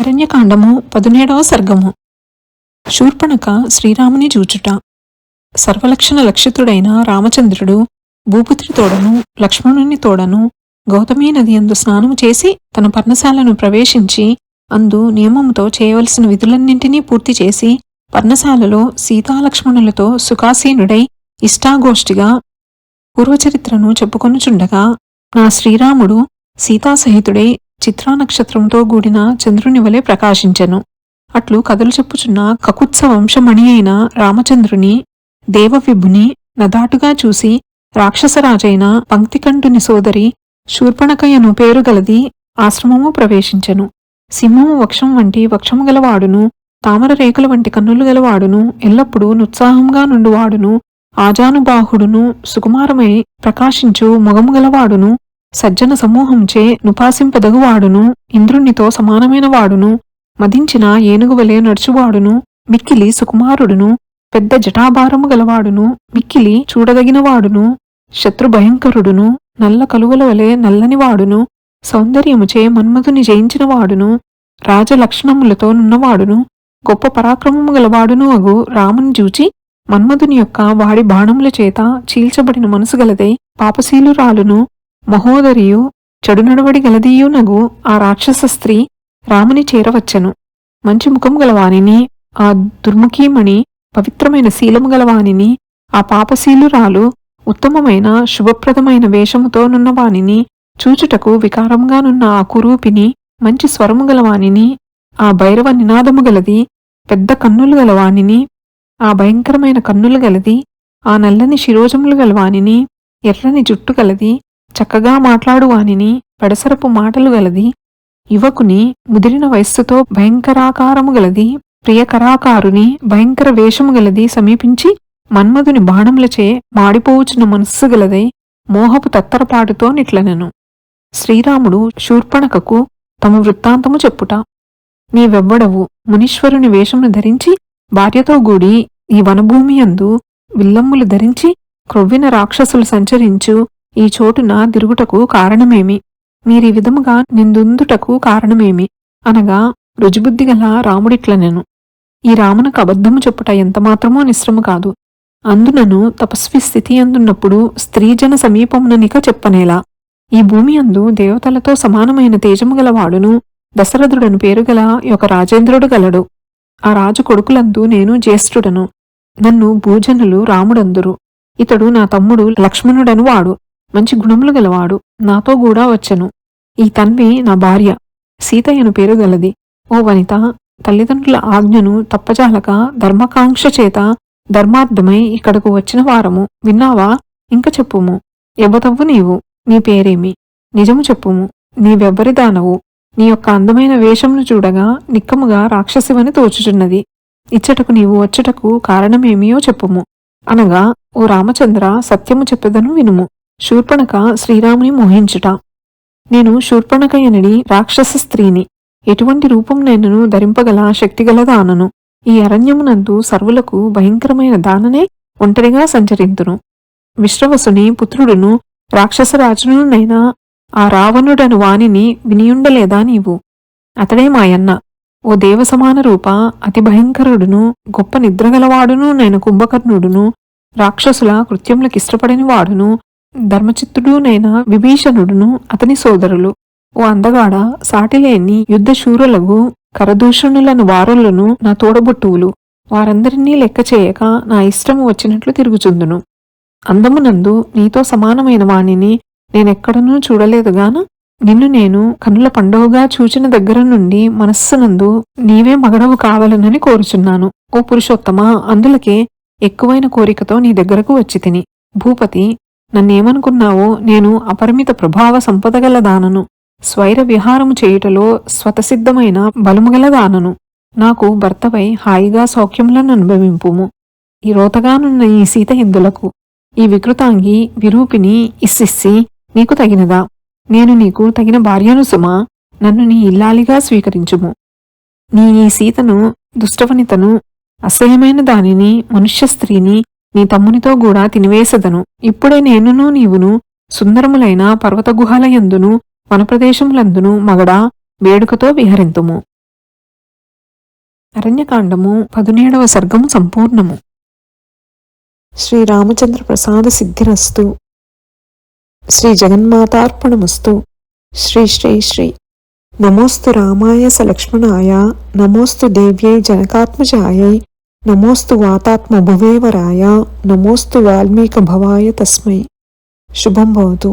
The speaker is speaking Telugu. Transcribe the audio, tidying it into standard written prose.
అరణ్యకాండము 17వ సర్గము. శూర్పణఖ శ్రీరాముని చూచుట. సర్వలక్షణ లక్షితుడైన రామచంద్రుడు భూపుత్రి తోడను లక్ష్మణుని తోడను గౌతమీ నది అందు స్నానము చేసి తన పర్ణశాలను ప్రవేశించి అందు నియమముతో చేయవలసిన విధులన్నింటినీ పూర్తి చేసి పర్ణశాలలో సీతాలక్ష్మణులతో సుఖాసీనుడై ఇష్టాగోష్ఠిగా పూర్వచరిత్రను చెప్పుకొనుచుండగా నా శ్రీరాముడు సీతాసహితుడై చిత్రా నక్షత్రంతో కూడిన చంద్రుని వలె ప్రకాశించెను. అట్లు కథలు చెప్పుచున్న కకుత్స వంశమణి అయిన రామచంద్రుని దేవవిభుని నదాటుగా చూసి రాక్షసరాజైన పంక్తికంఠుని సోదరి శూర్పణఖయను పేరుగలది ఆశ్రమము ప్రవేశించెను. సింహము వక్షం వంటి వక్షము గలవాడును, తామర రేకుల వంటి కన్నులు గలవాడును, ఎల్లప్పుడూ నుత్సాహంగా నుండువాడును, ఆజానుబాహుడును, సుకుమారమై ప్రకాశించు మొగము గలవాడును, సజ్జన సమూహంచే నుపాసింపదగువాడును, ఇంద్రునితో సమానమైన వాడును, మదించిన ఏనుగువలే నడుచువాడును, మిక్కిలి సుకుమారుడును, పెద్ద జటాభారము గలవాడును, మిక్కిలి చూడదగినవాడును, శత్రుభయంకరుడును, నల్ల కలువల వలె నల్లనివాడును, సౌందర్యముచే మన్మధుని జయించినవాడును, రాజలక్షణములతో నున్నవాడును, గొప్ప పరాక్రమము గలవాడును అగు రాముని చూచి మన్మధుని యొక్క వాడి బాణముల చేత చీల్చబడిన మనసు గలదై పాపశీలురాలును మహోదరియు చెడు నడవడి గలదీయునగు ఆ రాక్షస స్త్రీ రాముని చేరవచ్చెను. మంచి ముఖము గలవానిని, ఆ దుర్ముఖీమణి పవిత్రమైన శీలము గలవానిని, ఆ పాపశీలురాలు ఉత్తమమైన శుభప్రదమైన వేషముతో నున్నవానిని, చూచుటకు వికారంగానున్న ఆ కురూపిని మంచి స్వరము గలవానిని, ఆ భైరవ నినాదము గలది పెద్ద కన్నులు గలవానిని, ఆ భయంకరమైన కన్నులు గలది ఆ నల్లని శిరోజములు గలవానిని, ఎర్రని జుట్టు గలది చక్కగా మాట్లాడువానిని, పెడసరపు మాటలు గలది యువకుని ముదిరిన వయస్సుతో భయంకరాకారము గలది ప్రియకరాకారుని భయంకర వేషము గలది సమీపించి మన్మధుని బాణములచే మాడిపోవుచున్న మనస్సు గలదై మోహపు తత్తరపాటుతో నిట్లనెను. శ్రీరాముడు శూర్పణఖకు తమ వృత్తాంతము చెప్పుట. నీవెవ్వడవు? మునీశ్వరుని వేషమును ధరించి భార్యతో గూడి ఈ వనభూమి యందు విల్లమ్ములు ధరించి క్రొవ్విన రాక్షసులు సంచరించు ఈ చోటున తిరుగుటకు కారణమేమి? మీరీ విధముగా నిందుందుటకు కారణమేమి? అనగా రుజుబుద్ధిగల రాముడిట్లనెను. ఈ రామునకు అబద్ధము చెప్పుట ఎంతమాత్రమో నిశ్రము కాదు. అందునను తపస్వి స్థితి అందున్నప్పుడు స్త్రీజన సమీపముననిక చెప్పనేలా. ఈ భూమి అందు దేవతలతో సమానమైన తేజము గలవాడును దశరథుడను పేరుగల ఒక రాజేంద్రుడు గలడు. ఆ రాజు కొడుకులందు నేను జ్యేష్ఠుడను. నన్ను భూజనులు రాముడందురు. ఇతడు నా తమ్ముడు లక్ష్మణుడను వాడు. మంచి గుణములు గలవాడు. నాతో కూడా వచ్చెను. ఈ తన్వి నా భార్య సీతయ్యను పేరు గలది. ఓ వనిత, తల్లిదండ్రుల ఆజ్ఞను తప్పజాలక ధర్మకాంక్ష చేత ధర్మార్థమై ఇక్కడకు వచ్చిన వారము. విన్నావా? ఇంక చెప్పుము. ఎవ్వతవ్వు నీవు? నీ పేరేమి? నిజము చెప్పుము. నీవెవ్వరిదానవు? నీ యొక్క అందమైన వేషమును చూడగా నిక్కముగా రాక్షసివని తోచుచున్నది. ఇచ్చటకు నీవు వచ్చుటకు కారణమేమియో చెప్పుము. అనగా, ఓ రామచంద్ర, సత్యము చెప్పెదను వినుము. శూర్పణఖ శ్రీరాముని మోహించుట. నేను శూర్పణఖయనడి రాక్షస స్త్రీని. ఎటువంటి రూపం నేను ధరింపగల శక్తిగల దానను. ఈ అరణ్యమునందు సర్వులకు భయంకరమైన దాననే ఒంటరిగా సంచరింతును. విశ్రవసుని పుత్రుడును రాక్షసరాజునునైనా ఆ రావణుడను వానిని వినియుండలేదా నీవు? అతడే మాయన్న. ఓ దేవసమాన రూప, అతి భయంకరుడును గొప్ప నిద్రగలవాడును నేను కుంభకర్ణుడును, రాక్షసుల కృత్యములకిష్టపడని వాడును, ధర్మచిత్తుడునైన విభీషణుడును అతని సోదరులు. ఓ అందగాడ, సాటిలేని యుద్ధశూరులగు కరదూషణులను వారులను నా తోడబుట్టువులు. వారందరినీ లెక్క చేయక నా ఇష్టము వచ్చినట్లు తిరుగుచుందును. అందమునందు నీతో సమానమైన వాణిని నేనెక్కడనూ చూడలేదుగాన నిన్ను నేను కన్నుల పండుగగా చూచిన దగ్గర నుండి మనస్సునందు నీవే మగడవు కావాలనని కోరుచున్నాను. ఓ పురుషోత్తమా, అందులకే ఎక్కువైన కోరికతో నీ దగ్గరకు వచ్చి తిని. భూపతి, నన్నేమనుకున్నావో నేను అపరిమిత ప్రభావ సంపదగల దానను. స్వైర విహారము చేయుటలో స్వతసిద్ధమైన బలముగల దానను. నాకు భర్తవై హాయిగా సౌఖ్యములను అనుభవింపుము. ఈ రోతగానున్న ఈ సీత ఇందులకు ఈ వికృతాంగి విరూపిని ఇస్సిస్సి నీకు తగినదా? నేను నీకు తగిన భార్యను సుమా. నన్ను నీ ఇల్లాలిగా స్వీకరించుము. నీ ఈ సీతను, దుష్టవనితను, అసహ్యమైన దానిని, మనుష్య స్త్రీని నీ తమ్మునితో కూడా తినివేసెదను. ఇప్పుడే నేనును నీవును సుందరములైన పర్వత గుహలయందును వనప్రదేశములందును మగడా వేడుకతో విహరింతుము. అరణ్యకాండము 17వ సర్గము సంపూర్ణము. శ్రీరామచంద్ర ప్రసాద సిద్ధిరస్తు. శ్రీ జగన్మాతార్పణమస్తు. శ్రీ శ్రీ శ్రీ. నమోస్తు రామాయ సలక్ష్మణాయ, నమోస్తు దేవ్యై జనకాత్మజాయై, నమోస్తు వాతాత్మ భువేవరాయ, నమోస్తు వాల్మీక భవాయ తస్మై. శుభం భవతు.